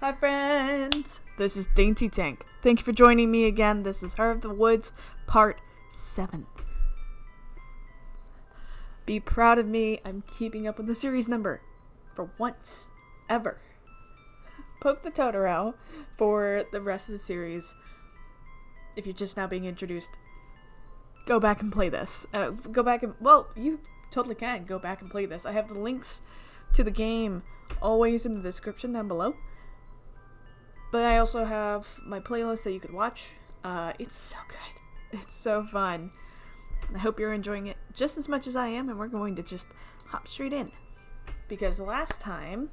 Hi friends, this is DaintyTank. Thank you for joining me again. This is Heart of the Woods, part 7. Be proud of me, I'm keeping up with the series number. For once, ever. Poke the Totoro for the rest of the series. If you're just now being introduced, go back and play this. You totally can go back and play this. I have the links to the game always in the description down below. But I also have my playlist that you could watch. It's so good. It's so fun. I hope you're enjoying it just as much as I am, and we're going to just hop straight in. Because last time,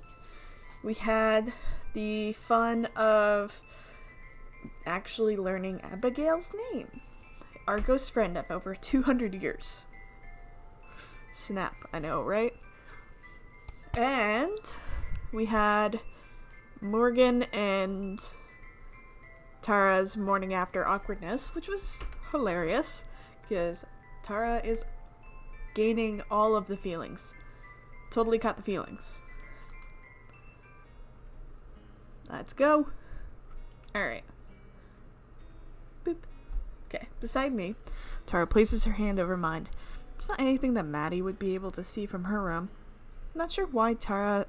we had the fun of actually learning Abigail's name. Our ghost friend of over 200 years. Snap, I know, right? And we had Morgan and Tara's morning after awkwardness, which was hilarious because Tara is gaining all of the feelings. Totally caught the feelings. Let's go. Alright. Boop. Okay, beside me, Tara places her hand over mine. It's not anything that Maddie would be able to see from her room. I'm not sure why Tara's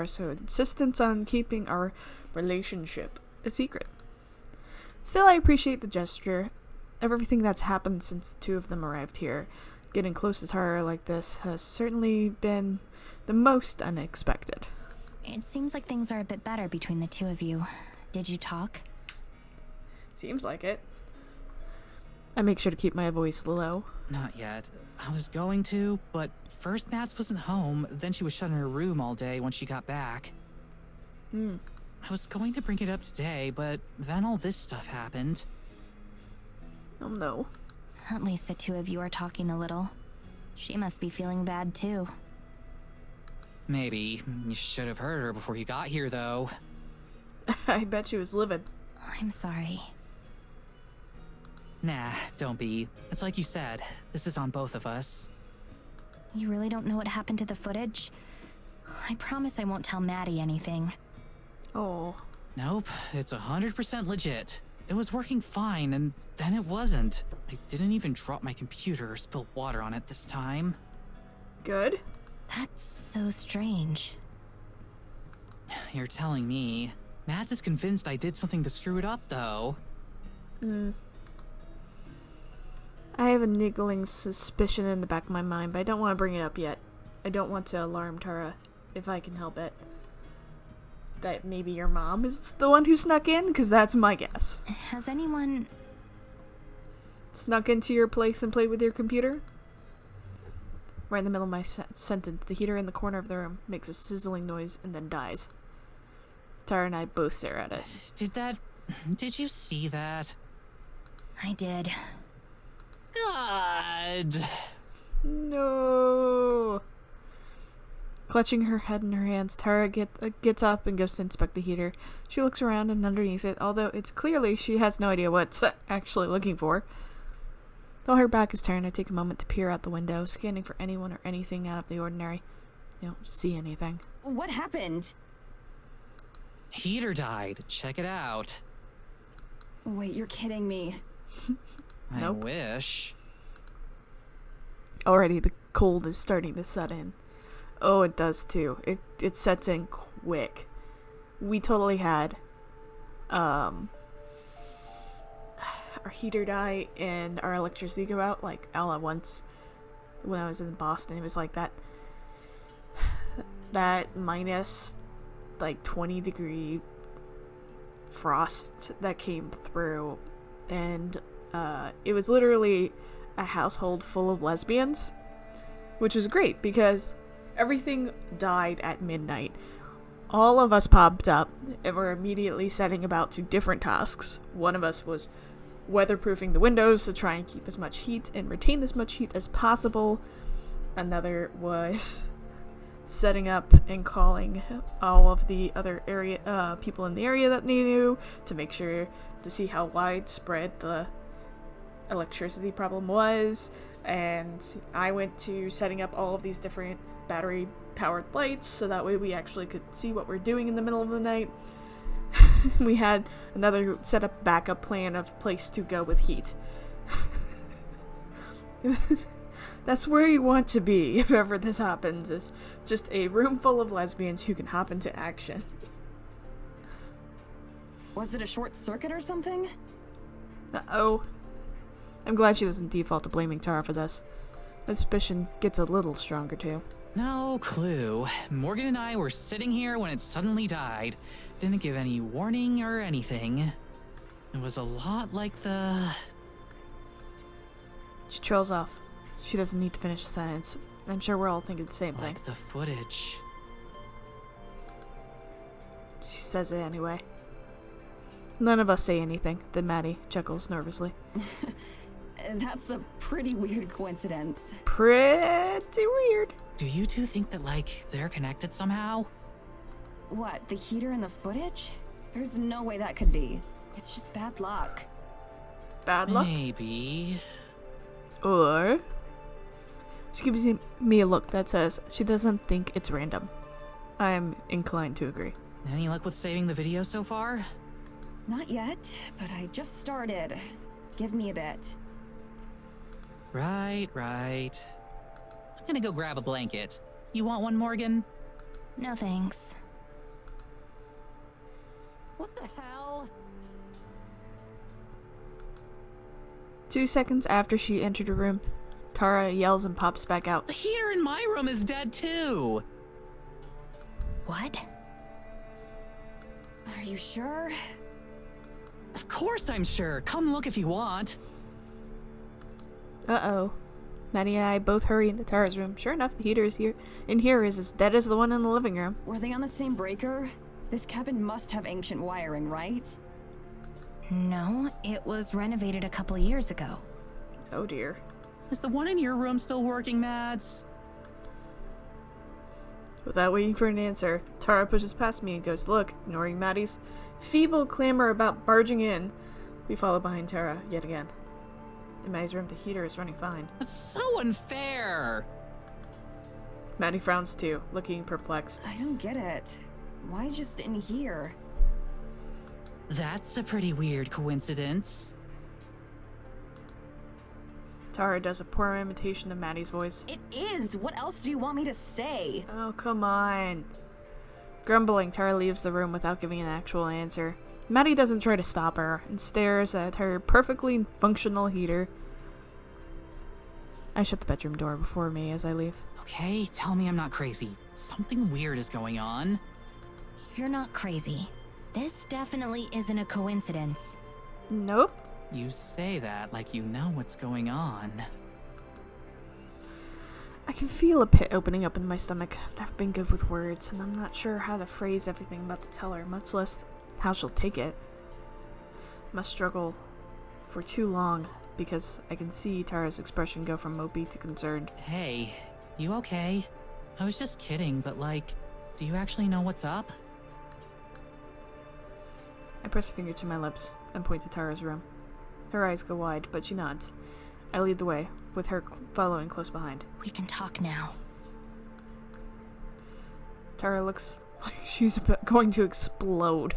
so insistent on keeping our relationship a secret. Still, I appreciate the gesture. Everything that's happened since the two of them arrived here, getting close to Tara like this has certainly been the most unexpected. It seems like things are a bit better between the two of you. Did you talk? Seems like it. I make sure to keep my voice low. Not yet. I was going to, but first Mads wasn't home, then she was shut in her room all day when she got back. I was going to bring it up today, but then all this stuff happened. Oh no. At least the two of you are talking a little. She must be feeling bad too. Maybe. You should have heard her before you got here, though. I bet she was livid. I'm sorry. Nah, don't be. It's like you said, this is on both of us. You really don't know what happened to the footage? I promise I won't tell Maddie anything. Oh. Nope, it's 100% legit. It was working fine, and then it wasn't. I didn't even drop my computer or spill water on it this time. Good. That's so strange. You're telling me. Mads is convinced I did something to screw it up, though. I have a niggling suspicion in the back of my mind, but I don't want to bring it up yet. I don't want to alarm Tara, if I can help it. That maybe your mom is the one who snuck in, because that's my guess. Has anyone... Snuck into your place and played with your computer? Right in the middle of my sentence, the heater in the corner of the room makes a sizzling noise and then dies. Tara and I both stare at it. Did you see that? I did. God! No. Clutching her head in her hands, Tara gets up and goes to inspect the heater. She looks around and underneath it, although it's clearly she has no idea what it's actually looking for. Though her back is turned, I take a moment to peer out the window, scanning for anyone or anything out of the ordinary. I don't see anything. What happened? Heater died. Check it out. Wait, you're kidding me. Nope. I wish. Already the cold is starting to set in. Oh, it does too. It sets in quick. We totally had our heater die and our electricity go out like all at once. When I was in Boston, it was like that minus like 20-degree frost that came through, and it was literally a household full of lesbians, which was great because everything died at midnight. All of us popped up and were immediately setting about to different tasks. One of us was weatherproofing the windows to try and keep as much heat and retain as much heat as possible. Another was setting up and calling all of the other area people in the area that they knew to make sure to see how widespread the electricity problem was. And I went to setting up all of these different battery powered lights so that way we actually could see what we're doing in the middle of the night. We had another set up backup plan of place to go with heat. That's where you want to be if ever this happens, is just a room full of lesbians who can hop into action. Was it a short circuit or something? Uh-oh. I'm glad she doesn't default to blaming Tara for this. My suspicion gets a little stronger too. No clue. Morgan and I were sitting here when it suddenly died. Didn't give any warning or anything. It was a lot like the... She trails off. She doesn't need to finish the sentence. I'm sure we're all thinking the same thing. Like the footage. She says it anyway. None of us say anything, then Maddie chuckles nervously. That's a pretty weird coincidence. Pretty weird. Do you two think that, like, they're connected somehow? What, the heater and the footage? There's no way that could be. It's just bad luck. Bad luck? Maybe. Or... She gives me a look that says she doesn't think it's random. I'm inclined to agree. Any luck with saving the video so far? Not yet, but I just started. Give me a bit. Right. I'm gonna go grab a blanket. You want one, Morgan? No thanks. What the hell? 2 seconds after she entered her room, Tara yells and pops back out. The heater in my room is dead too! What? Are you sure? Of course I'm sure. Come look if you want. Uh-oh. Maddie and I both hurry into Tara's room. Sure enough, the heater in here is as dead as the one in the living room. Were they on the same breaker? This cabin must have ancient wiring, right? No, it was renovated a couple years ago. Oh dear. Is the one in your room still working, Mads? Without waiting for an answer, Tara pushes past me and goes to look, ignoring Maddie's feeble clamor about barging in. We follow behind Tara yet again. In Maddie's room, the heater is running fine. That's so unfair! Maddie frowns too, looking perplexed. I don't get it. Why just in here? That's a pretty weird coincidence. Tara does a poor imitation of Maddie's voice. It is! What else do you want me to say? Oh, come on. Grumbling, Tara leaves the room without giving an actual answer. Maddie doesn't try to stop her and stares at her perfectly functional heater. I shut the bedroom door before me as I leave. Okay, tell me I'm not crazy. Something weird is going on. You're not crazy. This definitely isn't a coincidence. Nope. You say that like you know what's going on. I can feel a pit opening up in my stomach. I've never been good with words, and I'm not sure how to phrase everything I'm about to tell her, much less how she'll take it. I must struggle for too long, because I can see Tara's expression go from mopey to concerned. Hey, you okay? I was just kidding, but like, do you actually know what's up? I press a finger to my lips and point to Tara's room. Her eyes go wide, but she nods. I lead the way, with her following close behind. We can talk now. Tara looks like she's going to explode.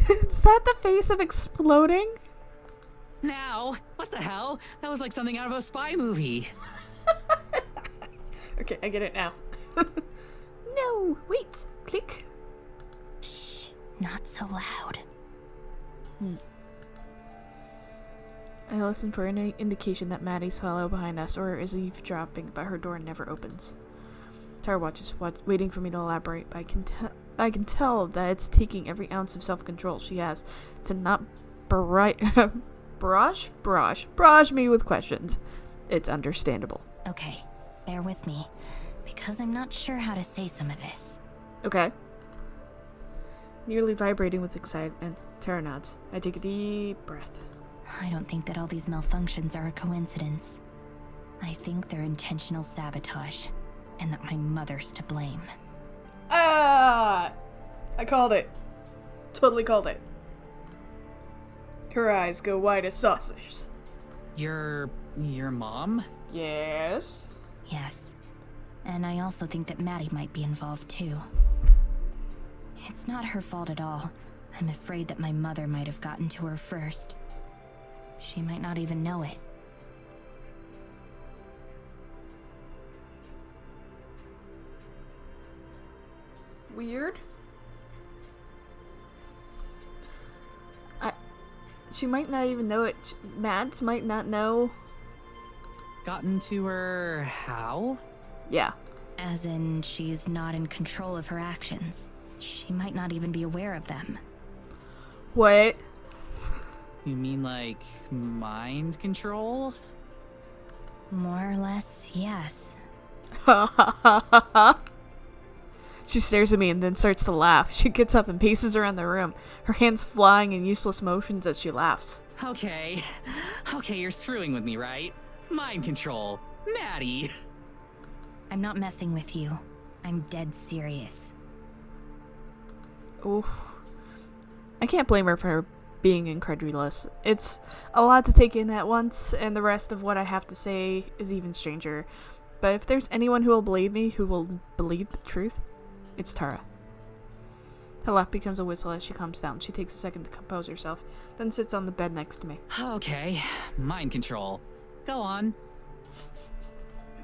Is that the face of exploding? Now? What the hell? That was like something out of a spy movie. Okay, I get it now. No, wait. Click. Shh, not so loud. I listen for any indication that Maddie's follow behind us or is eavesdropping, but her door never opens. Tara watches, waiting for me to elaborate, but I can tell that it's taking every ounce of self-control she has to not barrage me with questions. It's understandable. Okay, bear with me, because I'm not sure how to say some of this. Okay. Nearly vibrating with excitement, Tara nods. I take a deep breath. I don't think that all these malfunctions are a coincidence. I think they're intentional sabotage, and that my mother's to blame. Ah! I called it. Totally called it. Her eyes go wide as saucers. Your mom? Yes? Yes, and I also think that Maddie might be involved too. It's not her fault at all. I'm afraid that my mother might have gotten to her first. She might not even know it. Weird. She might not even know it. Mads might not know. Gotten to her how? Yeah. As in, she's not in control of her actions. She might not even be aware of them. What? You mean like mind control? More or less, yes. She stares at me and then starts to laugh. She gets up and paces around the room, her hands flying in useless motions as she laughs. Okay, you're screwing with me, right? Mind control. Maddie! I'm not messing with you. I'm dead serious. Oof. I can't blame her for being incredulous. It's a lot to take in at once, and the rest of what I have to say is even stranger. But if there's anyone who will believe me, who will believe the truth, it's Tara. Her laugh becomes a whistle as she calms down. She takes a second to compose herself, then sits on the bed next to me. Okay, mind control. Go on.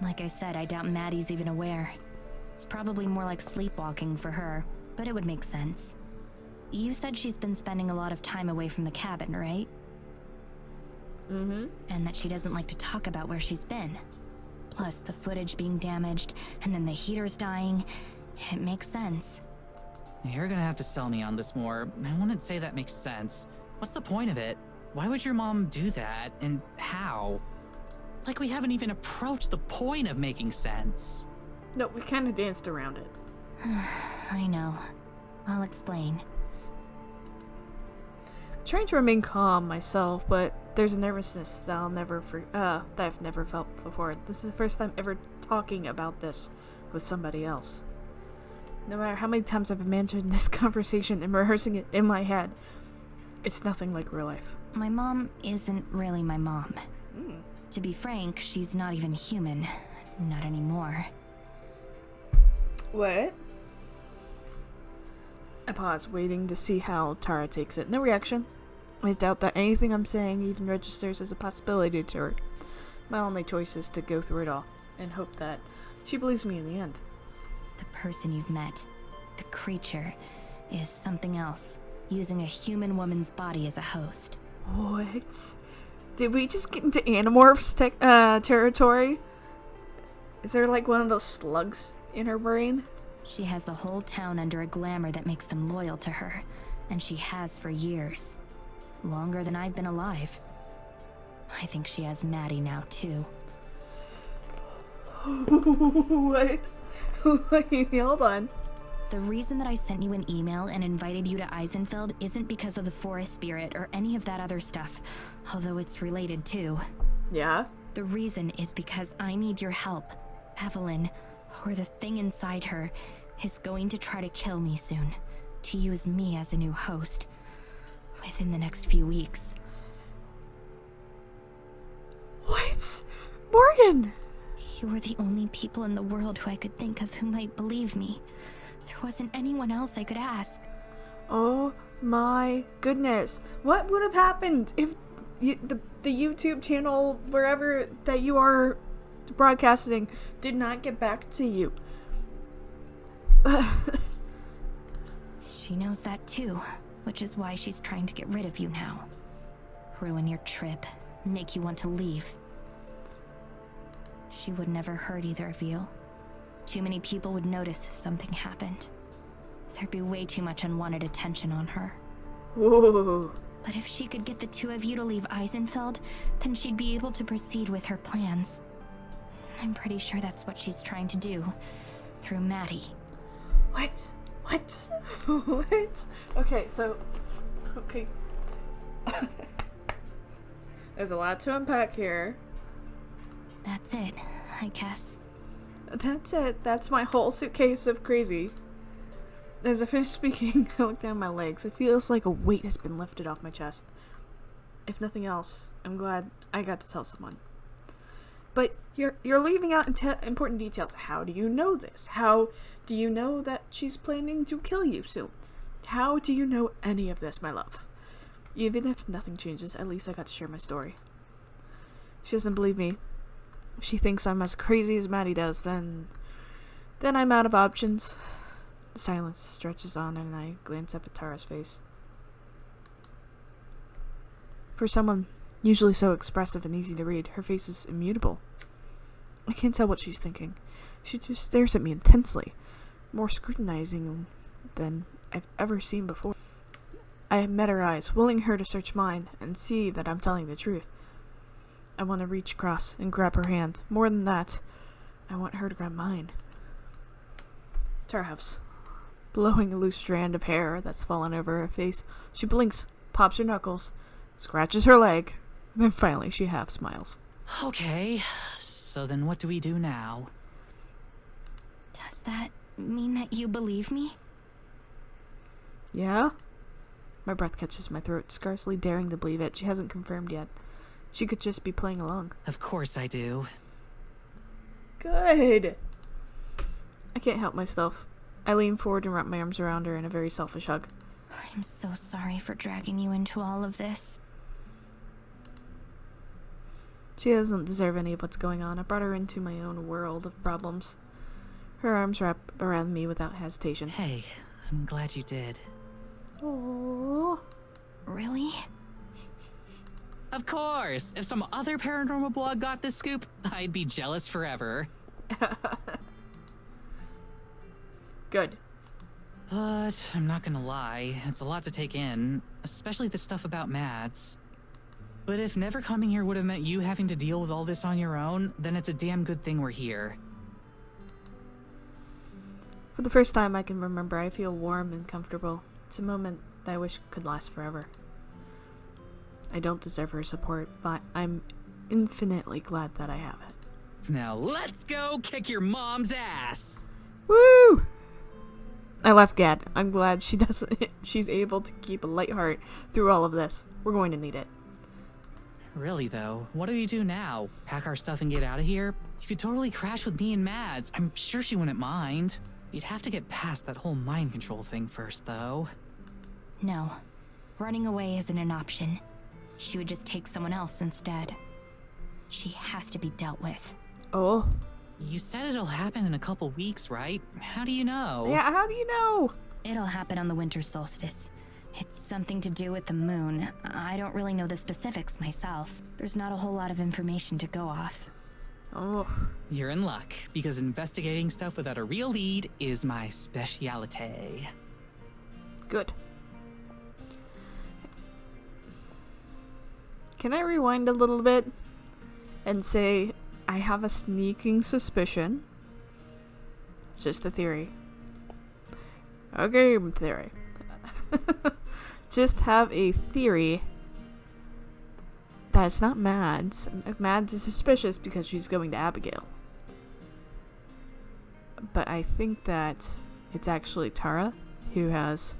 Like I said, I doubt Maddie's even aware. It's probably more like sleepwalking for her, but it would make sense. You said she's been spending a lot of time away from the cabin, right? Mm-hmm. And that she doesn't like to talk about where she's been. Plus the footage being damaged, and then the heaters dying. It makes sense. You're gonna have to sell me on this more. I wouldn't say that makes sense. What's the point of it? Why would your mom do that, and how? Like we haven't even approached the point of making sense. No, we kind of danced around it. I know. I'll explain. I'm trying to remain calm myself, but there's a nervousness that that I've never felt before. This is the first time ever talking about this with somebody else. No matter how many times I've imagined this conversation and rehearsing it in my head, it's nothing like real life. My mom isn't really my mom. Mm. To be frank, she's not even human. Not anymore. What? I pause, waiting to see how Tara takes it. No reaction. I doubt that anything I'm saying even registers as a possibility to her. My only choice is to go through it all and hope that she believes me in the end. The person you've met, the creature, is something else, using a human woman's body as a host. What? Did we just get into Animorphs territory? Is there like one of those slugs in her brain? She has the whole town under a glamour that makes them loyal to her, and she has for years. Longer than I've been alive. I think she has Maddie now, too. What? Wait, hold on. The reason that I sent you an email and invited you to Eisenfeld isn't because of the forest spirit or any of that other stuff, although it's related too. Yeah? The reason is because I need your help. Evelyn, or the thing inside her, is going to try to kill me soon, to use me as a new host, within the next few weeks. What? Morgan! You were the only people in the world who I could think of who might believe me. There wasn't anyone else I could ask. Oh my goodness. What would have happened if the YouTube channel, wherever that you are broadcasting, did not get back to you? She knows that too, which is why she's trying to get rid of you now. Ruin your trip, make you want to leave. She would never hurt either of you. Too many people would notice if something happened. There'd be way too much unwanted attention on her. Whoa. But if she could get the two of you to leave Eisenfeld, then she'd be able to proceed with her plans. I'm pretty sure that's what she's trying to do, through Maddie. What? What? Okay, so... Okay. There's a lot to unpack here. That's it, I guess. That's it. That's my whole suitcase of crazy. As I finish speaking, I look down my legs. It feels like a weight has been lifted off my chest. If nothing else, I'm glad I got to tell someone. But you're leaving out important details. How do you know this? How do you know that she's planning to kill you soon? How do you know any of this, my love? Even if nothing changes, at least I got to share my story. If she doesn't believe me, if she thinks I'm as crazy as Maddie does, then I'm out of options. The silence stretches on and I glance up at Tara's face. For someone usually so expressive and easy to read, her face is immutable. I can't tell what she's thinking. She just stares at me intensely, more scrutinizing than I've ever seen before. I met her eyes, willing her to search mine and see that I'm telling the truth. I want to reach across and grab her hand. More than that, I want her to grab mine. Tara huffs, blowing a loose strand of hair that's fallen over her face. She blinks, pops her knuckles, scratches her leg, then finally she half smiles. Okay, so then what do we do now? Does that mean that you believe me? Yeah? My breath catches my throat, scarcely daring to believe it. She hasn't confirmed yet. She could just be playing along. Of course I do. Good! I can't help myself. I lean forward and wrap my arms around her in a very selfish hug. I'm so sorry for dragging you into all of this. She doesn't deserve any of what's going on. I brought her into my own world of problems. Her arms wrap around me without hesitation. Hey, I'm glad you did. Oh, Really? Of course! If some other paranormal blog got this scoop, I'd be jealous forever. good. But I'm not gonna lie, it's a lot to take in, especially the stuff about Mads. But if never coming here would have meant you having to deal with all this on your own, then it's a damn good thing we're here. For the first time I can remember, I feel warm and comfortable. It's a moment that I wish could last forever. I don't deserve her support, but I'm infinitely glad that I have it. Now let's go kick your mom's ass! Woo! I laugh gad. I'm glad she's able to keep a light heart through all of this. We're going to need it. Really though, what do we do now? Pack our stuff and get out of here? You could totally crash with me and Mads. I'm sure she wouldn't mind. You'd have to get past that whole mind control thing first, though. No. Running away isn't an option. She would just take someone else instead. She has to be dealt with. Oh? You said it'll happen in a couple weeks, right? How do you know? Yeah, how do you know? It'll happen on the winter solstice. It's something to do with the moon. I don't really know the specifics myself. There's not a whole lot of information to go off. Oh. You're in luck, because investigating stuff without a real lead is my speciality. Good. Can I rewind a little bit and say I have a sneaking suspicion? Just a theory. A game theory. Just have a theory that it's not Mads. Mads is suspicious because she's going to Abigail. But I think that it's actually Tara who has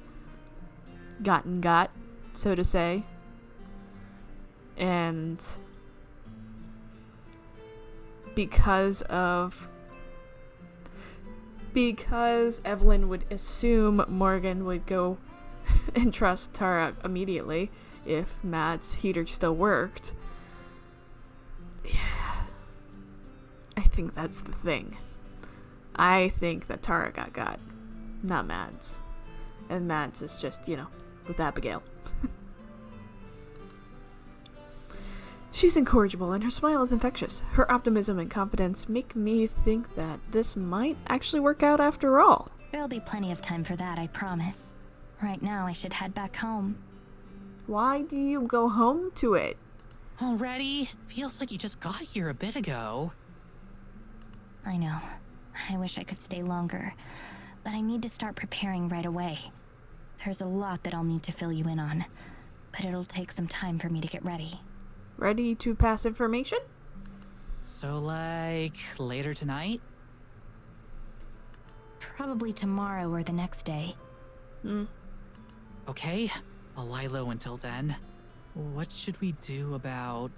gotten got, so to say. And because Evelyn would assume Morgan would go and trust Tara immediately if Matt's heater still worked. Yeah. I think that's the thing. I think that Tara got, not Mads. And Mads is just, with Abigail. She's incorrigible and her smile is infectious. Her optimism and confidence make me think that this might actually work out after all. There'll be plenty of time for that, I promise. Right now, I should head back home. Why do you go home to it? Already? Feels like you just got here a bit ago. I know. I wish I could stay longer, but I need to start preparing right away. There's a lot that I'll need to fill you in on, but it'll take some time for me to get ready. Ready to pass information? So, later tonight? Probably tomorrow or the next day. Okay, I'll lie low until then. What should we do about...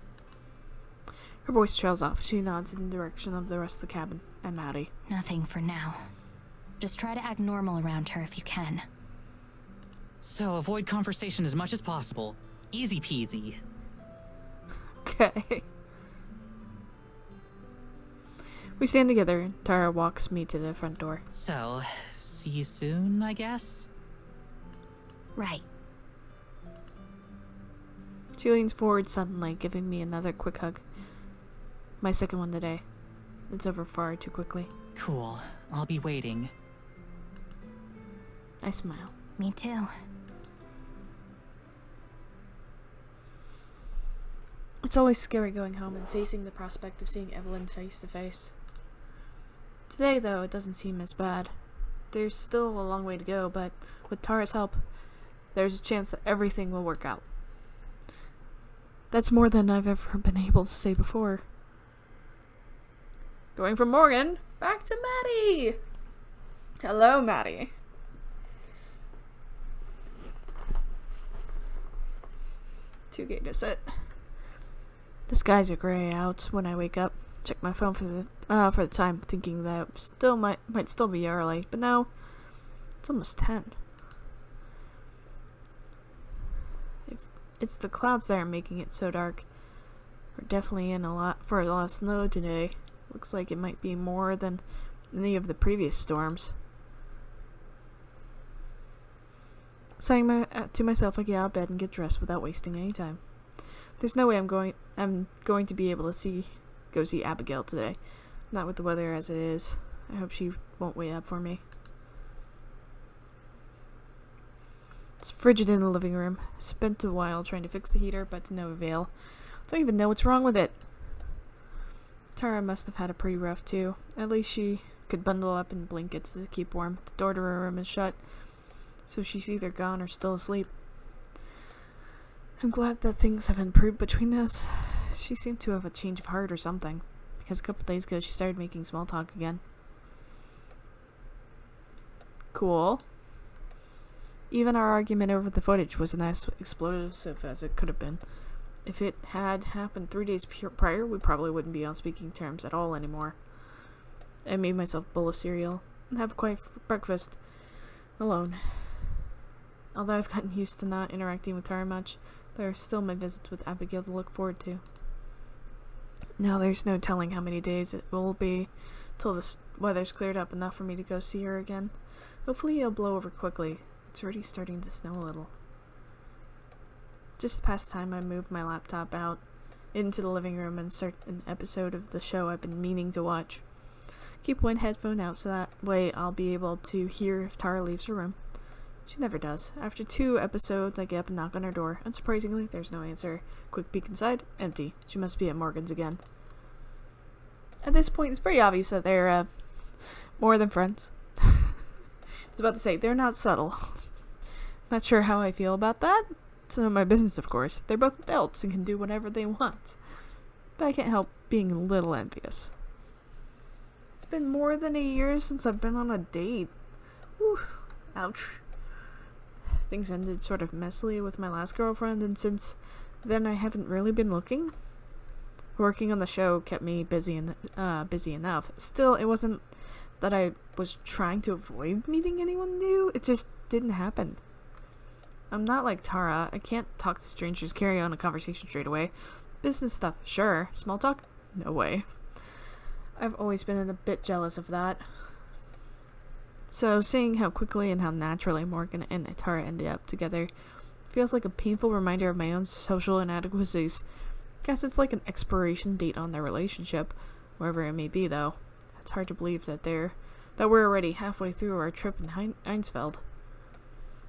Her voice trails off. She nods in the direction of the rest of the cabin and Maddie. Nothing for now. Just try to act normal around her if you can. So avoid conversation as much as possible. Easy peasy. Okay. We stand together and Tara walks me to the front door. So, see you soon, I guess? Right. She leans forward suddenly, giving me another quick hug. My second one today. It's over far too quickly. Cool. I'll be waiting. I smile. Me too. It's always scary going home and facing the prospect of seeing Evelyn face to face. Today, though, it doesn't seem as bad. There's still a long way to go, but with Tara's help, there's a chance that everything will work out. That's more than I've ever been able to say before. Going from Morgan, back to Maddie! Hello, Maddie. Too gay to sit. The skies are gray out when I wake up. Check my phone for the time, thinking that it still might still be early, but no, it's almost 10. If it's the clouds that are making it so dark, we're definitely in for a lot of snow today. Looks like it might be more than any of the previous storms. Saying to myself, I get out of bed and get dressed without wasting any time. There's no way I'm going to be able to go see Abigail today. Not with the weather as it is. I hope she won't wait up for me. It's frigid in the living room. Spent a while trying to fix the heater, but to no avail. Don't even know what's wrong with it. Tara must have had a pretty rough too. At least she could bundle up in blankets to keep warm. The door to her room is shut, so she's either gone or still asleep. I'm glad that things have improved between us. She seemed to have a change of heart or something, because a couple days ago she started making small talk again. Cool. Even our argument over the footage wasn't as explosive as it could have been. If it had happened 3 days prior, we probably wouldn't be on speaking terms at all anymore. I made myself a bowl of cereal and have a quiet breakfast alone. Although I've gotten used to not interacting with Tara much, there are still my visits with Abigail to look forward to. Now there's no telling how many days it will be till the weather's cleared up enough for me to go see her again. Hopefully it'll blow over quickly. It's already starting to snow a little. Just past time I moved my laptop out into the living room and start an episode of the show I've been meaning to watch. Keep one headphone out so that way I'll be able to hear if Tara leaves her room. She never does. After 2 episodes, I get up and knock on her door. Unsurprisingly, there's no answer. Quick peek inside. Empty. She must be at Morgan's again. At this point, it's pretty obvious that they're, more than friends. I was about to say, they're not subtle. Not sure how I feel about that. It's none of my business, of course. They're both adults and can do whatever they want. But I can't help being a little envious. It's been more than a year since I've been on a date. Whew. Ouch. Things ended sort of messily with my last girlfriend, and since then I haven't really been looking. Working on the show kept me busy enough. Still, it wasn't that I was trying to avoid meeting anyone new. It just didn't happen. I'm not like Tara. I can't talk to strangers, carry on a conversation straight away. Business stuff, sure. Small talk? No way. I've always been a bit jealous of that. So, seeing how quickly and how naturally Morgan and Tara ended up together feels like a painful reminder of my own social inadequacies. Guess it's like an expiration date on their relationship, wherever it may be, though. It's hard to believe that we're already halfway through our trip in Einsfeld.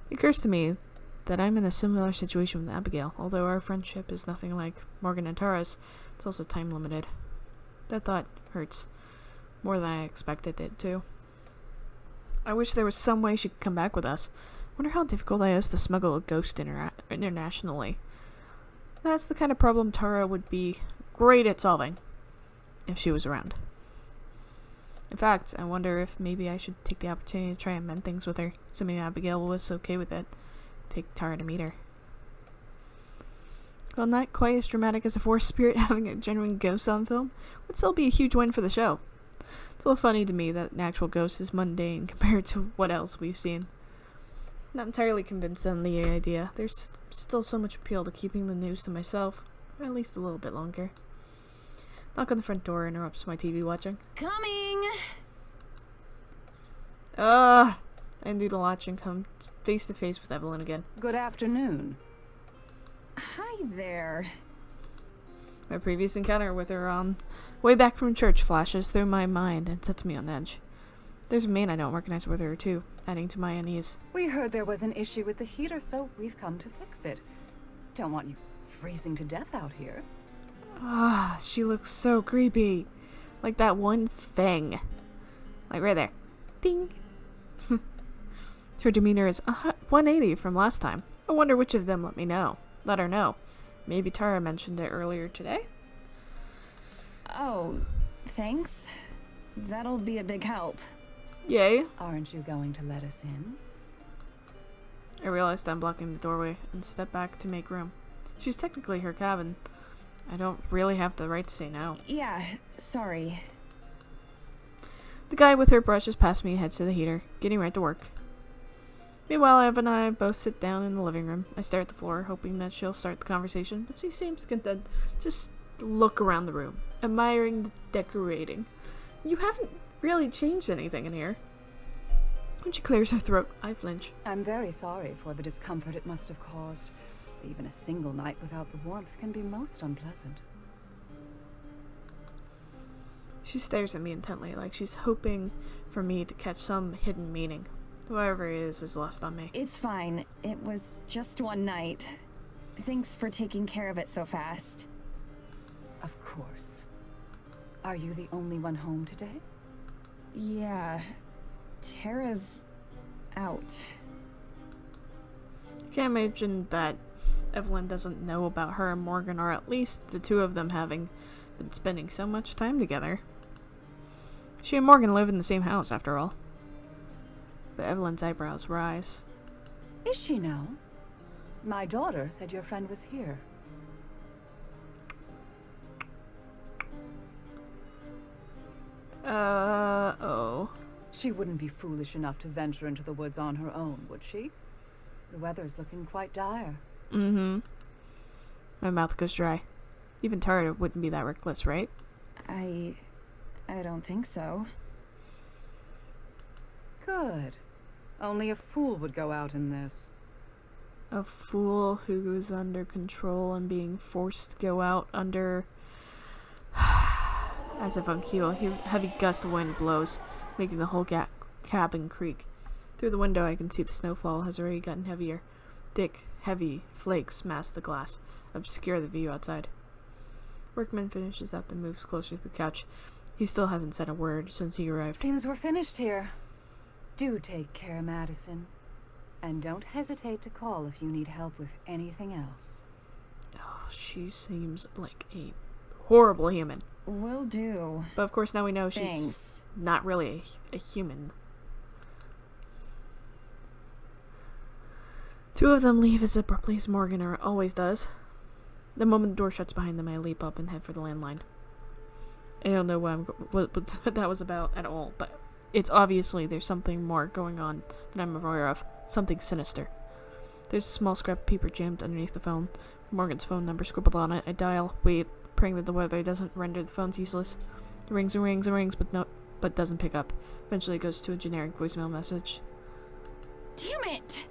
It occurs to me that I'm in a similar situation with Abigail. Although our friendship is nothing like Morgan and Tara's, it's also time limited. That thought hurts more than I expected it to. I wish there was some way she could come back with us. Wonder how difficult it is to smuggle a ghost internationally. That's the kind of problem Tara would be great at solving if she was around. In fact, I wonder if maybe I should take the opportunity to try and mend things with her, assuming Abigail was okay with it. Take Tara to meet her. While not quite as dramatic as a forest spirit having a genuine ghost on film, would still be a huge win for the show. It's a little funny to me that an actual ghost is mundane compared to what else we've seen. Not entirely convinced on the idea. There's still so much appeal to keeping the news to myself. For at least a little bit longer. Knock on the front door interrupts my TV watching. Coming! I undo the latch and come face to face with Evelyn again. Good afternoon. Hi there. My previous encounter with her on way back from church flashes through my mind and sets me on edge. There's a man I don't recognize with her too, adding to my unease. We heard there was an issue with the heater, so we've come to fix it. Don't want you freezing to death out here. She looks so creepy. Like that one thing. Like right there. Ding. Her demeanor is 180 from last time. I wonder which of them let her know. Maybe Tara mentioned it earlier today? Oh, thanks. That'll be a big help. Yay. Aren't you going to let us in? I realized I'm blocking the doorway and step back to make room. She's technically her cabin. I don't really have the right to say no. Yeah, sorry. The guy with her brushes past me and heads to the heater, getting right to work. Meanwhile, Ev and I both sit down in the living room. I stare at the floor, hoping that she'll start the conversation, but she seems content. Just look around the room, admiring the decorating. You haven't really changed anything in here. When she clears her throat, I flinch. I'm very sorry for the discomfort it must have caused. Even a single night without the warmth can be most unpleasant. She stares at me intently, like she's hoping for me to catch some hidden meaning. Whoever it is lost on me. It's fine. It was just one night. Thanks for taking care of it so fast. Of course. Are you the only one home today? Yeah. Tara's out. I can't imagine that Evelyn doesn't know about her and Morgan, or at least the two of them having been spending so much time together. She and Morgan live in the same house, after all. But Evelyn's eyebrows rise. Is she now? My daughter said your friend was here. Oh. She wouldn't be foolish enough to venture into the woods on her own, would she? The weather's looking quite dire. Mm-hmm. My mouth goes dry. Even Tara wouldn't be that reckless, right? I don't think so. Good. Only a fool would go out in this. A fool who's under control and being forced to go out under... As if on cue, a heavy gust of wind blows, making the whole cabin creak. Through the window, I can see the snowfall has already gotten heavier. Thick, heavy flakes mask the glass, obscure the view outside. Workman finishes up and moves closer to the couch. He still hasn't said a word since he arrived. Seems we're finished here. Do take care, Madison. And don't hesitate to call if you need help with anything else. Oh, she seems like a horrible human. Will do. But of course now we know Thanks. She's not really a human. Two of them leave as abruptly as Morgan always does. The moment the door shuts behind them, I leap up and head for the landline. I don't know what that was about at all, but it's obviously there's something more going on than I'm aware of. Something sinister. There's a small scrap of paper jammed underneath the phone. Morgan's phone number scribbled on it. I dial, wait, praying that the weather doesn't render the phones useless. It rings and rings and rings, but doesn't pick up. Eventually it goes to a generic voicemail message. Damn it!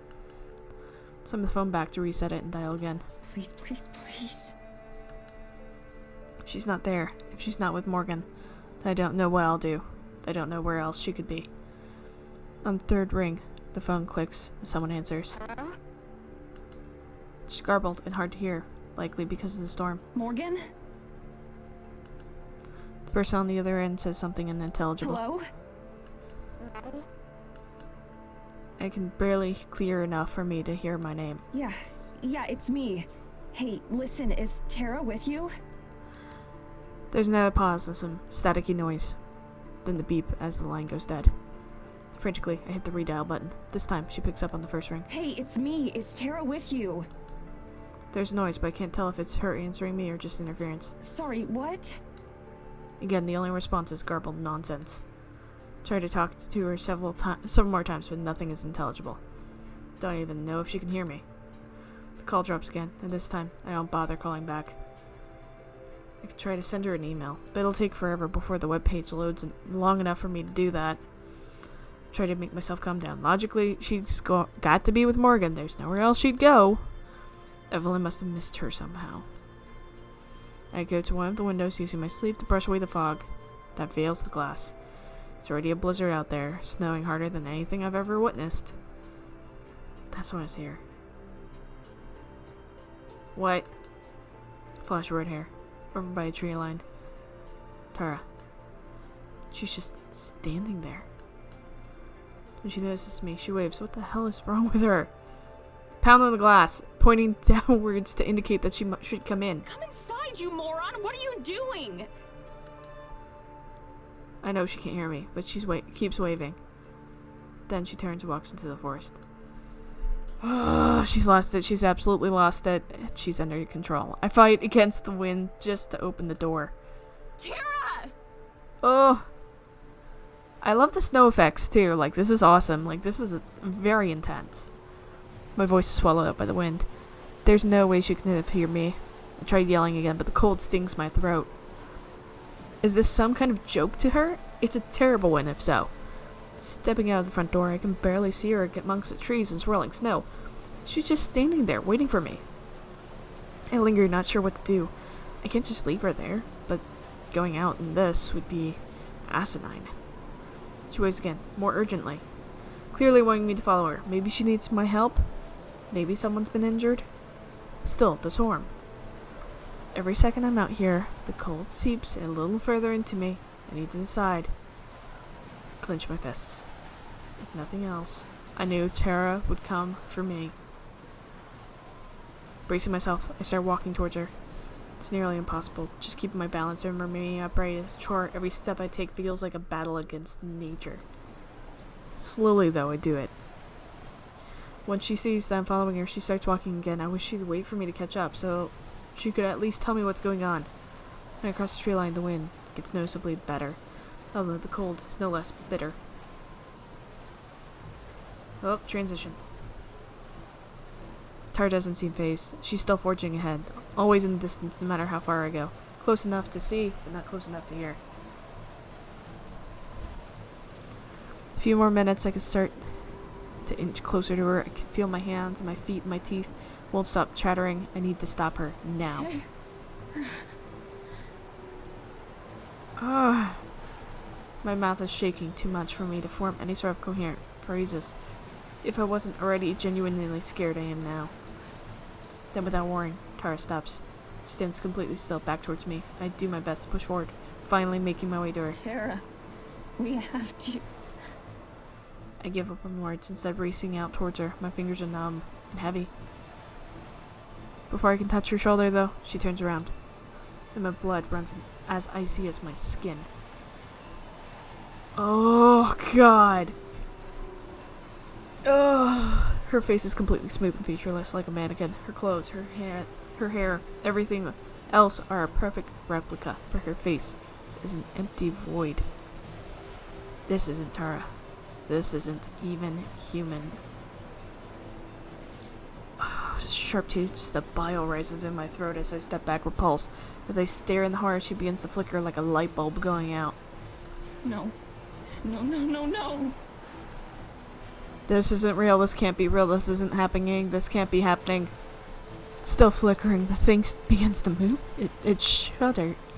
Slam the phone back to reset it and dial again. Please, please, please. She's not there. If she's not with Morgan, I don't know what I'll do. I don't know where else she could be. On the third ring, the phone clicks as someone answers. It's garbled and hard to hear, likely because of the storm. Morgan? The person on the other end says something unintelligible. Hello? I can barely clear enough for me to hear my name. Yeah, it's me. Hey, listen, is Tara with you? There's another pause and some staticky noise. Then the beep as the line goes dead. Frantically, I hit the redial button. This time, she picks up on the first ring. Hey, it's me. Is Tara with you? There's noise, but I can't tell if it's her answering me or just interference. Sorry, what? Again, the only response is garbled nonsense. Tried to talk to her several more times, but nothing is intelligible. Don't even know if she can hear me. The call drops again, and this time I don't bother calling back. I could try to send her an email, but it'll take forever before the webpage loads long enough for me to do that. Try to make myself calm down. Logically, she's got to be with Morgan. There's nowhere else she'd go. Evelyn must have missed her somehow. I go to one of the windows using my sleeve to brush away the fog that veils the glass. It's already a blizzard out there, snowing harder than anything I've ever witnessed. That's when I see her. What? Flash of red hair, over by a tree line. Tara. She's just standing there. When she notices me, she waves. What the hell is wrong with her? Pound on the glass, pointing downwards to indicate that she should come in. Come inside, you moron! What are you doing? I know she can't hear me, but she keeps waving. Then she turns and walks into the forest. Oh, she's lost it. She's absolutely lost it. She's under control. I fight against the wind just to open the door. Tara! Oh. I love the snow effects too. Like, this is awesome. Like, this is very intense. My voice is swallowed up by the wind. There's no way she can hear me. I tried yelling again, but the cold stings my throat. Is this some kind of joke to her? It's a terrible one, if so. Stepping out of the front door, I can barely see her amongst the trees and swirling snow. She's just standing there, waiting for me. I linger, not sure what to do. I can't just leave her there, but going out in this would be asinine. She waves again, more urgently, clearly wanting me to follow her. Maybe she needs my help? Maybe someone's been injured? Still, the storm. Every second I'm out here, the cold seeps a little further into me. I need to decide. Clench my fists. If nothing else, I knew Tara would come for me. Bracing myself, I start walking towards her. It's nearly impossible. Just keeping my balance and remaining upright is a chore. Every step I take feels like a battle against nature. Slowly, though, I do it. Once she sees that I'm following her, she starts walking again. I wish she'd wait for me to catch up, so she could at least tell me what's going on. When I cross the tree line, the wind gets noticeably better, although the cold is no less bitter. Oh, transition. Tara doesn't seem fazed. She's still forging ahead, always in the distance no matter how far I go. Close enough to see, but not close enough to hear. A few more minutes, I could start to inch closer to her. I can feel my hands, my feet, my teeth won't stop chattering. I need to stop her now. My mouth is shaking too much for me to form any sort of coherent phrases. If I wasn't already genuinely scared, I am now. Then without warning, Tara stops. She stands completely still, back towards me. I do my best to push forward, finally making my way to her. Tara, we have to... I give up on words, instead racing out towards her. My fingers are numb and heavy. Before I can touch her shoulder, though, she turns around, and my blood runs as icy as my skin. Oh, God. Ugh. Her face is completely smooth and featureless, like a mannequin. Her clothes, her hair, everything else are a perfect replica, but her face is an empty void. This isn't Tara. This isn't even human. Sharp taste of bile rises in my throat as I step back, repulsed. As I stare in the horror, she begins to flicker like a light bulb going out. No. No, no, no, no. This isn't real. This can't be real. This isn't happening. This can't be happening. Still flickering, the thing begins to move. Its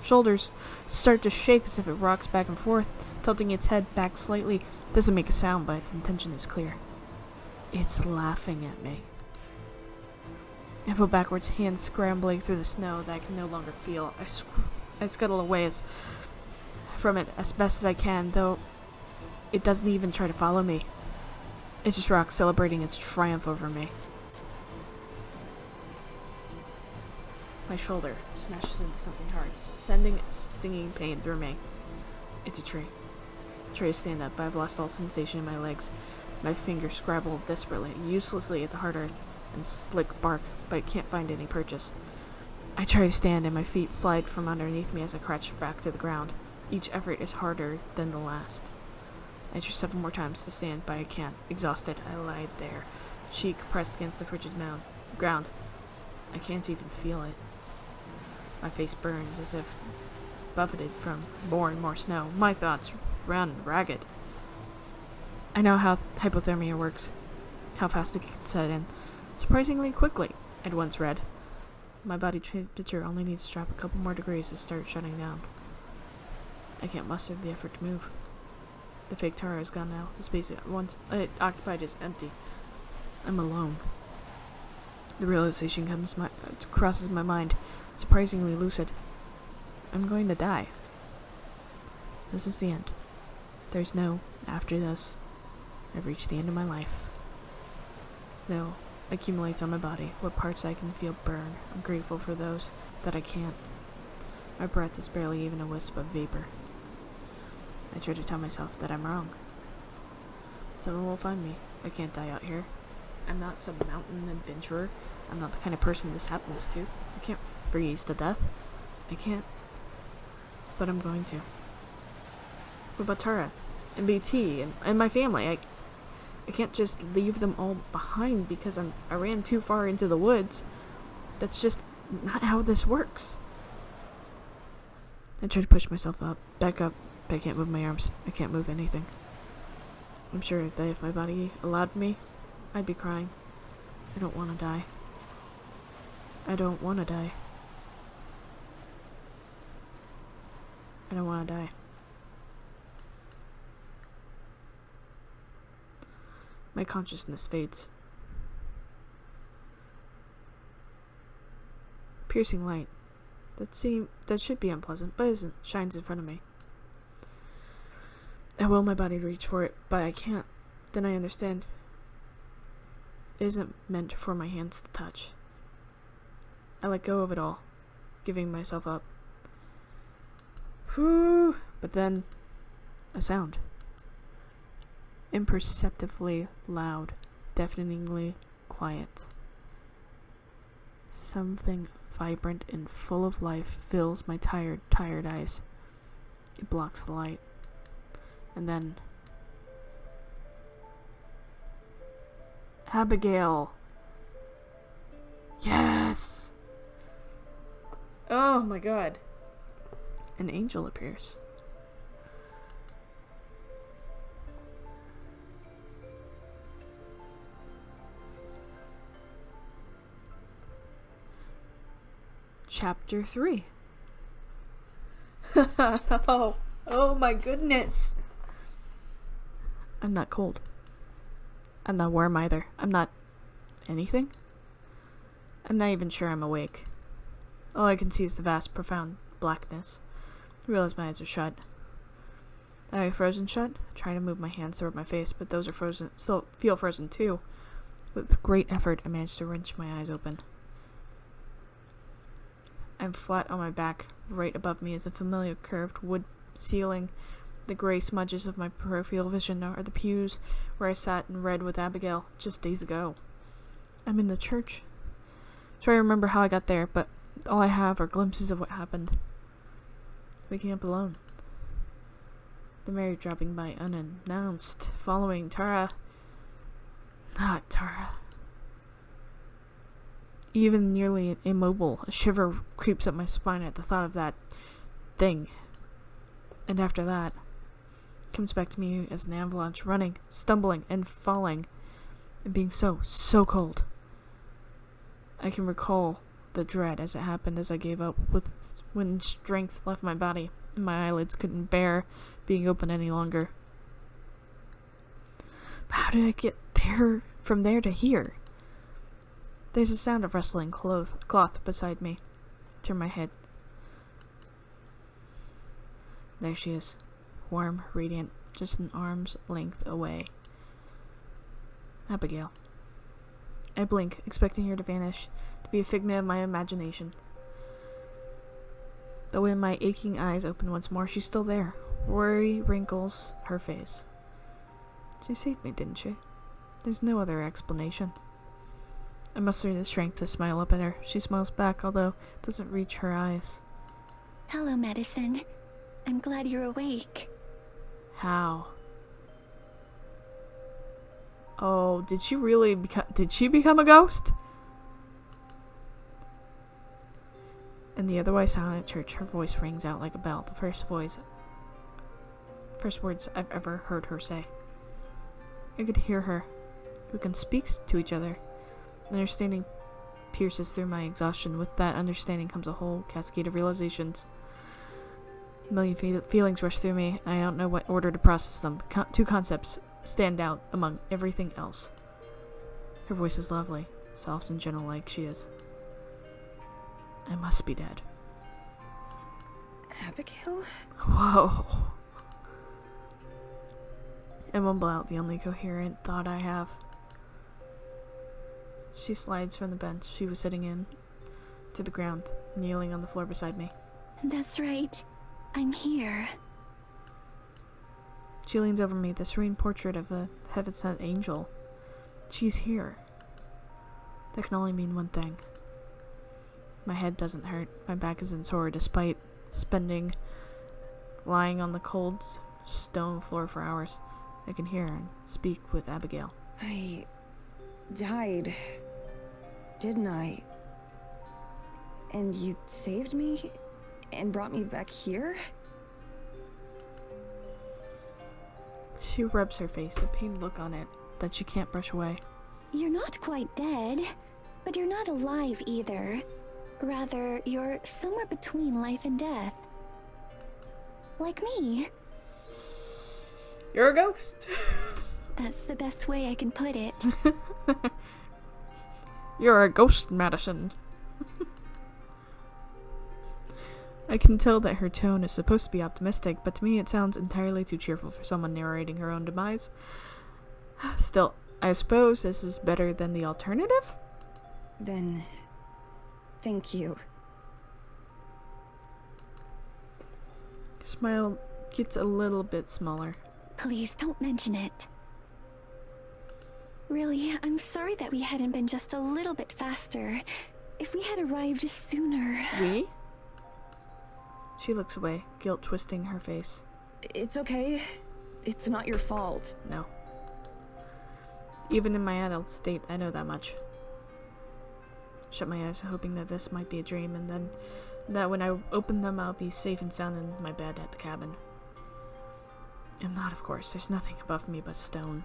shoulders start to shake as if it rocks back and forth, tilting its head back slightly. Doesn't make a sound, but its intention is clear. It's laughing at me. I fell backwards, hands scrambling through the snow that I can no longer feel. I scuttle away from it as best as I can, though it doesn't even try to follow me. It just rocks, celebrating its triumph over me. My shoulder smashes into something hard, sending a stinging pain through me. It's a tree. I try to stand up, but I've lost all sensation in my legs. My fingers scrabble desperately, uselessly at the hard earth and slick bark, but I can't find any purchase. I try to stand, and my feet slide from underneath me as I crouch back to the ground. Each effort is harder than the last. I try several more times to stand, but I can't. Exhausted, I lie there, cheek pressed against the frigid ground. I can't even feel it. My face burns as if buffeted from more and more snow. My thoughts run ragged. I know how hypothermia works, how fast it can set in. Surprisingly quickly, I'd once read. My body temperature only needs to drop a couple more degrees to start shutting down. I can't muster the effort to move. The fake Tara is gone now. The space it once occupied is empty. I'm alone. The realization crosses my mind, surprisingly lucid. I'm going to die. This is the end. There's no after this. I've reached the end of my life. Snow accumulates on my body. What parts I can feel burn. I'm grateful for those that I can't. My breath is barely even a wisp of vapor. I try to tell myself that I'm wrong. Someone will find me. I can't die out here. I'm not some mountain adventurer. I'm not the kind of person this happens to. I can't freeze to death. I can't. But I'm going to. What about Tara and BT and my family? I can't just leave them all behind because I ran too far into the woods. That's just not how this works. I try to push myself back up, but I can't move my arms. I can't move anything. I'm sure that if my body allowed me, I'd be crying. I don't want to die. I don't want to die. I don't want to die. My consciousness fades. Piercing light that should be unpleasant, but isn't, shines in front of me. I will my body reach for it, but I can't. Then I understand. It isn't meant for my hands to touch. I let go of it all, giving myself up. Whew! But then, a sound. Imperceptibly loud, deafeningly quiet. Something vibrant and full of life fills my tired eyes. It blocks the light. And then... Abigail! Yes! Oh my god. An angel appears. Chapter 3. Oh my goodness. I'm not cold. I'm not warm either. I'm not anything. I'm not even sure I'm awake. All I can see is the vast, profound blackness. I realize my eyes are shut. Are they frozen shut? I try to move my hands toward my face, but those are frozen. Still feel frozen too. With great effort, I manage to wrench my eyes open. I'm flat on my back. Right above me is a familiar curved wood ceiling. The gray smudges of my peripheral vision are the pews where I sat and read with Abigail just days ago. I'm in the church. Try to remember how I got there, but all I have are glimpses of what happened. Waking up alone. The Mary dropping by unannounced, following Tara. Not Tara. Even nearly immobile, a shiver creeps up my spine at the thought of that thing. And after that, it comes back to me as an avalanche, running, stumbling, and falling, and being so cold. I can recall the dread as it happened as I gave up when strength left my body, and my eyelids couldn't bear being open any longer. But how did I get there, from there to here? There's a sound of rustling cloth beside me. Turn my head. There she is. Warm, radiant, just an arm's length away. Abigail. I blink, expecting her to vanish, to be a figment of my imagination. But when my aching eyes open once more, she's still there. Worry wrinkles her face. She saved me, didn't she? There's no other explanation. I muster the strength to smile up at her. She smiles back, although it doesn't reach her eyes. Hello, Madison. I'm glad you're awake. How? Oh, did she really become a ghost? In the otherwise silent church, her voice rings out like a bell. The first words I've ever heard her say. I could hear her. We can speak to each other. Understanding pierces through my exhaustion. With that understanding comes a whole cascade of realizations. A million feelings rush through me, and I don't know what order to process them. Two concepts stand out among everything else. Her voice is lovely, soft and gentle like she is. I must be dead. Abigail? Whoa. I mumble out the only coherent thought I have. She slides from the bench she was sitting in to the ground, kneeling on the floor beside me. That's right. I'm here. She leans over me, the serene portrait of a heaven-sent angel. She's here. That can only mean one thing. My head doesn't hurt. My back isn't sore, despite spending lying on the cold stone floor for hours. I can hear and speak with Abigail. I died, didn't I? And you saved me and brought me back here? She rubs her face, a pained look on it that she can't brush away. You're not quite dead, but you're not alive either. Rather, you're somewhere between life and death. Like me. You're a ghost. That's the best way I can put it. You're a ghost, Madison. I can tell that her tone is supposed to be optimistic, but to me it sounds entirely too cheerful for someone narrating her own demise. Still, I suppose this is better than the alternative? Then, thank you. Smile gets a little bit smaller. Please don't mention it. Really, I'm sorry that we hadn't been just a little bit faster. If we had arrived sooner... We? She looks away, guilt twisting her face. It's okay. It's not your fault. No. Even in my adult state, I know that much. Shut my eyes, hoping that this might be a dream, and then that when I open them, I'll be safe and sound in my bed at the cabin. I'm not, of course. There's nothing above me but stone.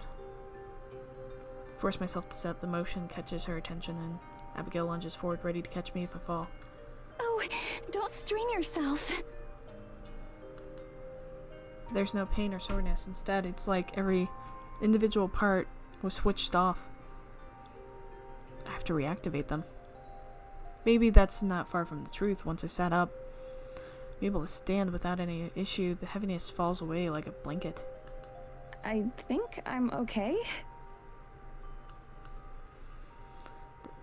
Force myself to set. The motion catches her attention, and Abigail lunges forward, ready to catch me if I fall. Oh, don't strain yourself. There's no pain or soreness. Instead, it's like every individual part was switched off. I have to reactivate them. Maybe that's not far from the truth. Once I sat up, I'm able to stand without any issue. The heaviness falls away like a blanket. I think I'm okay.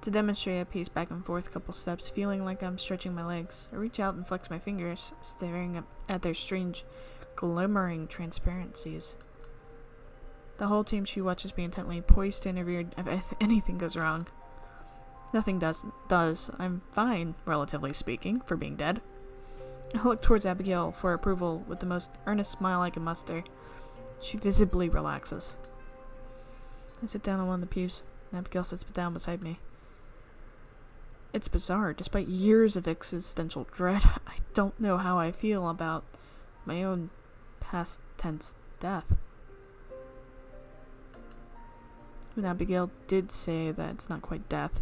To demonstrate, I pace back and forth a couple steps, feeling like I'm stretching my legs. I reach out and flex my fingers, staring at their strange, glimmering transparencies. The whole team she watches me intently, poised to intervene if anything goes wrong. Nothing does. I'm fine, relatively speaking, for being dead. I look towards Abigail for approval with the most earnest smile I can muster. She visibly relaxes. I sit down on one of the pews, and Abigail sits down beside me. It's bizarre. Despite years of existential dread, I don't know how I feel about my own past tense death. When Abigail did say that it's not quite death,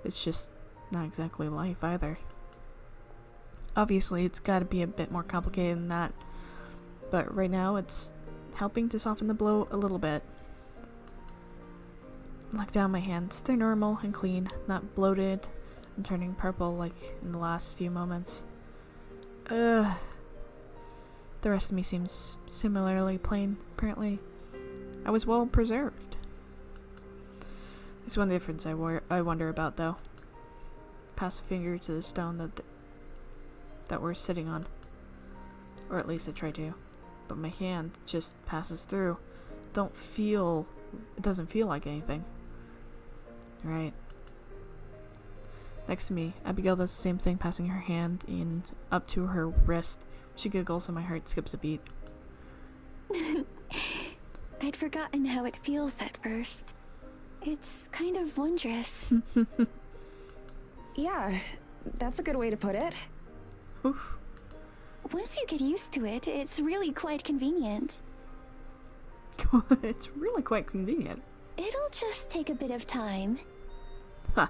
it's just not exactly life either. Obviously, it's got to be a bit more complicated than that, but right now it's helping to soften the blow a little bit. I look down my hands. They're normal and clean, not bloated and turning purple like in the last few moments. The rest of me seems similarly plain, apparently. I was well preserved. There's one difference I wonder about, though. Pass a finger to the stone that we're sitting on. Or at least I try to. But my hand just passes through. It doesn't feel like anything. Right. Next to me, Abigail does the same thing, passing her hand up to her wrist. She giggles and my heart skips a beat. I'd forgotten how it feels at first. It's kind of wondrous. Yeah, that's a good way to put it. Oof. Once you get used to it, it's really quite convenient. It's really quite convenient. It'll just take a bit of time. Huh.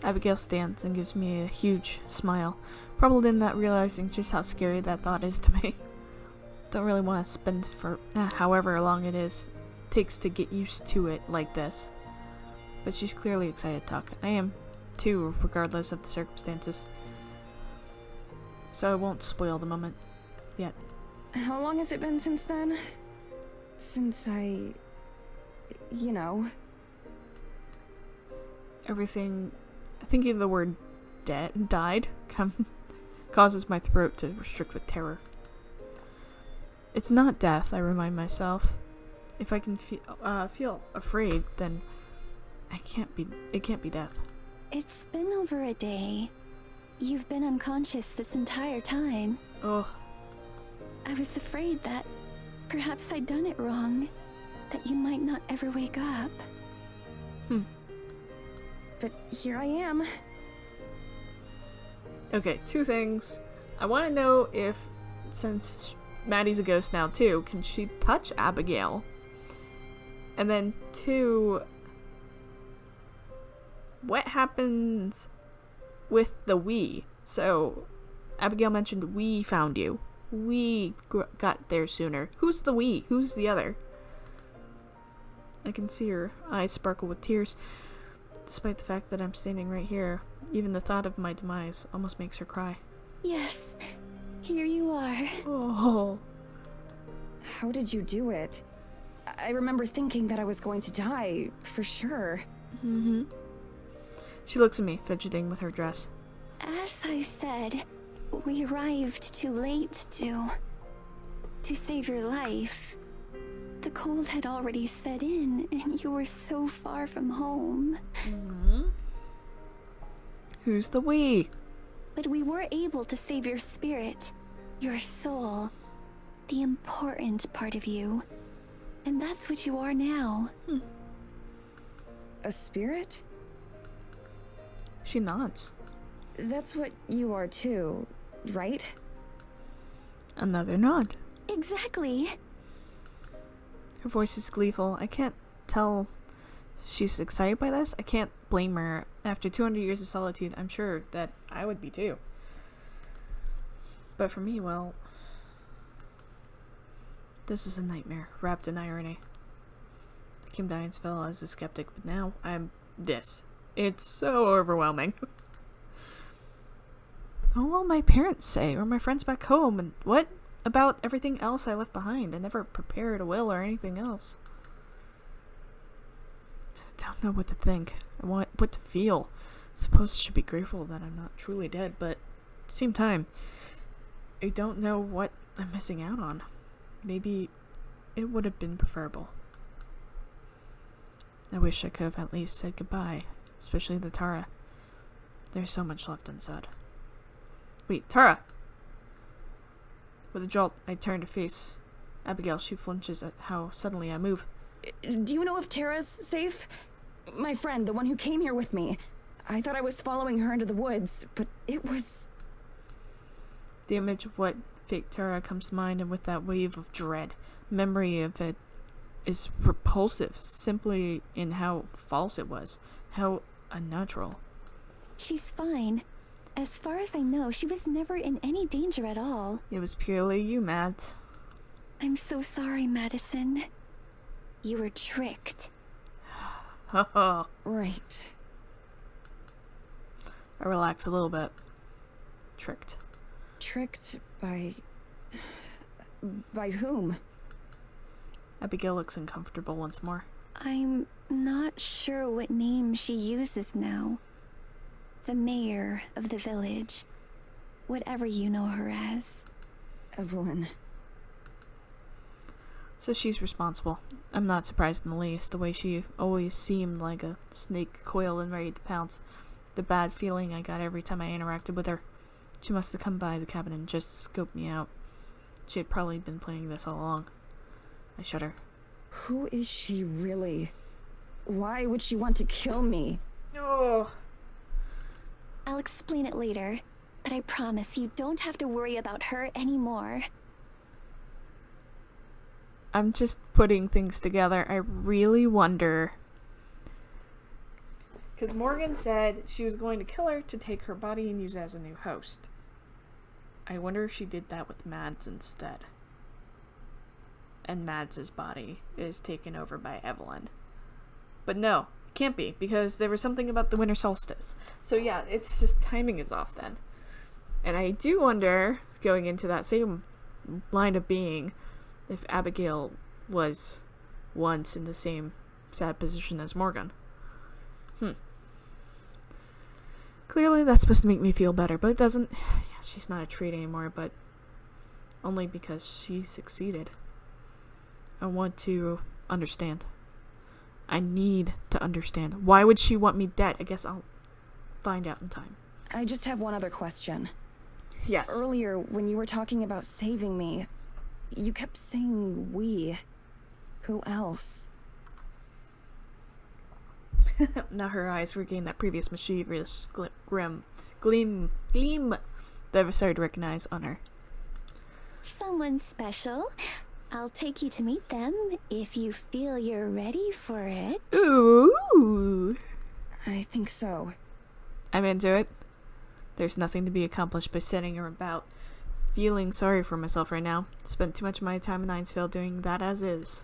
Abigail stands and gives me a huge smile, probably not realizing just how scary that thought is to me. Don't really want to spend for however long it takes to get used to it like this. But she's clearly excited to talk. I am too, regardless of the circumstances. So I won't spoil the moment yet. How long has it been since then? Since I... you know... Everything... Thinking of the word died causes my throat to restrict with terror. It's not death, I remind myself. If I can feel afraid, then it can't be death. It's been over a day. You've been unconscious this entire time. Oh. I was afraid that perhaps I'd done it wrong. That you might not ever wake up. But here I am. Okay, two things. I want to know if, since Maddie's a ghost now too, can she touch Abigail? And then two, what happens with the we? So, Abigail mentioned we found you. We got there sooner. Who's the we? Who's the other? I can see her eyes sparkle with tears. Despite the fact that I'm standing right here, even the thought of my demise almost makes her cry. Yes, here you are. Oh. How did you do it? I remember thinking that I was going to die, for sure. Mm-hmm. She looks at me, fidgeting with her dress. As I said, we arrived too late to save your life. The cold had already set in, and you were so far from home. Mm-hmm. Who's the we? But we were able to save your spirit, your soul, the important part of you. And that's what you are now. A spirit? She nods. That's what you are too, right? Another nod. Exactly. Her voice is gleeful. I can't tell she's excited by this. I can't blame her. After 200 years of solitude, I'm sure that I would be too. But for me, well, this is a nightmare, wrapped in irony. I came to Dainsville as a skeptic, but now I'm this. It's so overwhelming. What will my parents say, or my friends back home, and what about everything else I left behind? I never prepared a will or anything else. Just don't know what to think. I want what to feel. I suppose I should be grateful that I'm not truly dead, but at the same time, I don't know what I'm missing out on. Maybe it would have been preferable. I wish I could have at least said goodbye, especially to Tara. There's so much left unsaid. Wait, Tara! With a jolt, I turn to face Abigail. She flinches at how suddenly I move. Do you know if Tara's safe? My friend, the one who came here with me. I thought I was following her into the woods, but it was... The image of what fake Tara comes to mind, and with that wave of dread, memory of it is repulsive, simply in how false it was, how unnatural. She's fine. As far as I know, she was never in any danger at all. It was purely you, Matt. I'm so sorry, Madison. You were tricked. Right. I relax a little bit. Tricked. Tricked by... by whom? Abigail looks uncomfortable once more. I'm not sure what name she uses now. The mayor of the village. Whatever you know her as. Evelyn. So she's responsible. I'm not surprised in the least. The way she always seemed like a snake coiled and ready to pounce. The bad feeling I got every time I interacted with her. She must have come by the cabin and just scoped me out. She had probably been planning this all along. I shudder. Who is she really? Why would she want to kill me? Oh. I'll explain it later, but I promise you don't have to worry about her anymore. I'm just putting things together. I really wonder. Because Morgan said she was going to kill her to take her body and use it as a new host. I wonder if she did that with Mads instead. And Mads' body is taken over by Evelyn. But no, can't be, because there was something about the winter solstice. So yeah, it's just timing is off then. And I do wonder, going into that same line of being, if Abigail was once in the same sad position as Morgan. Clearly that's supposed to make me feel better, but it doesn't. Yeah, she's not a treat anymore, but only because she succeeded. I want to understand. I need to understand. Why would she want me dead? I guess I'll find out in time. I just have one other question. Yes. Earlier, when you were talking about saving me, you kept saying we. Who else? Now her eyes regain that previous mischievous gleam that I started to recognize on her. Someone special. I'll take you to meet them if you feel you're ready for it. Ooh. I think so. I'm into it. There's nothing to be accomplished by sitting about feeling sorry for myself right now. Spent too much of my time in Ninesville doing that as is.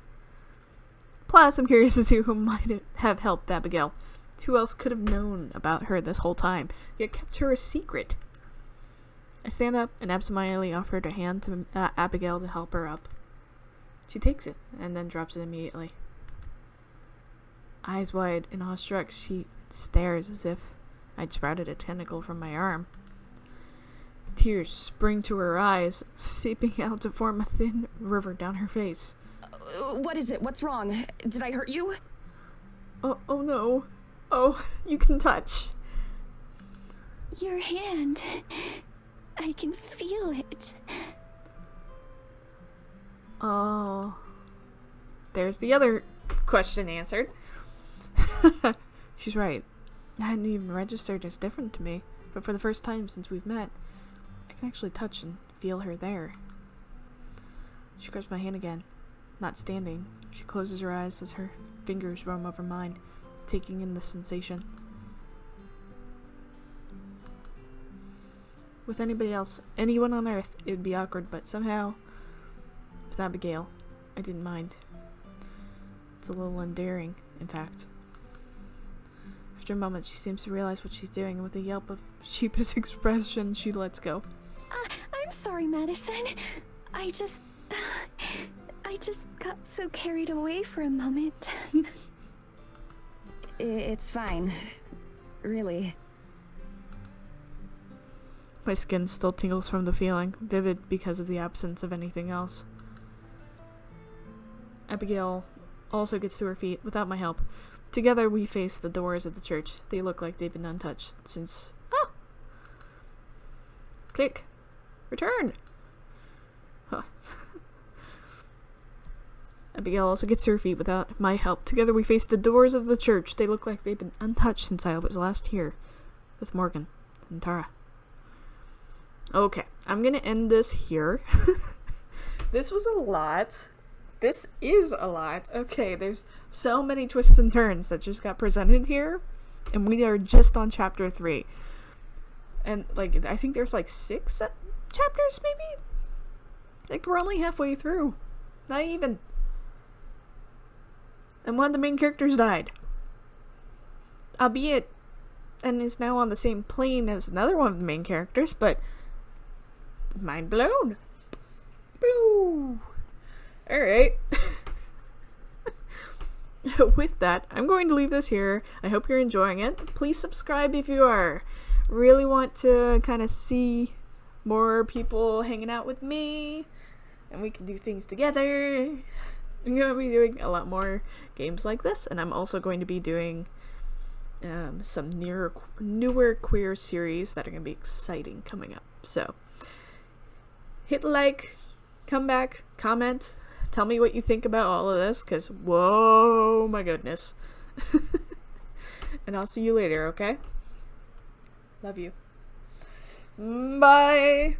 Plus, I'm curious to see who might have helped Abigail. Who else could have known about her this whole time, yet kept her a secret? I stand up and absentmindedly offered a hand to Abigail to help her up. She takes it, and then drops it immediately. Eyes wide and awestruck, she stares as if I'd sprouted a tentacle from my arm. Tears spring to her eyes, seeping out to form a thin river down her face. What is it? What's wrong? Did I hurt you? Oh no. Oh, you can touch. Your hand. I can feel it. Oh. There's the other question answered. She's right. I hadn't even registered as different to me, but for the first time since we've met, I can actually touch and feel her there. She grabs my hand again. Not standing, she closes her eyes as her fingers roam over mine, taking in the sensation. With anybody else, anyone on Earth, it would be awkward, but somehow, with Abigail, I didn't mind. It's a little endearing, in fact. After a moment, she seems to realize what she's doing, and with a yelp of sheepish expression, she lets go. I'm sorry, Madison. I just got so carried away for a moment. It's fine. Really. My skin still tingles from the feeling, vivid because of the absence of anything else. Abigail also gets to her feet without my help. Together we face the doors of the church. They look like they've been untouched since... Ah! Click! Return! Huh. Abigail also gets to her feet without my help. Together we face the doors of the church. They look like they've been untouched since I was last here with Morgan and Tara. Okay, I'm gonna end this here. This was a lot. This is a lot. Okay, there's so many twists and turns that just got presented here. And we are just on chapter 3. And, like, I think there's, like, 6 chapters, maybe? Like, we're only halfway through. Not even. And one of the main characters died. Albeit, and is now on the same plane as another one of the main characters, but mind blown. Boo! Alright. With that, I'm going to leave this here. I hope you're enjoying it. Please subscribe if you are. Really want to kind of see more people hanging out with me, and we can do things together. I'm going to be doing a lot more games like this, and I'm also going to be doing some newer queer series that are going to be exciting coming up. So, hit like, come back, comment, tell me what you think about all of this, because, whoa, my goodness. And I'll see you later, okay? Love you. Bye.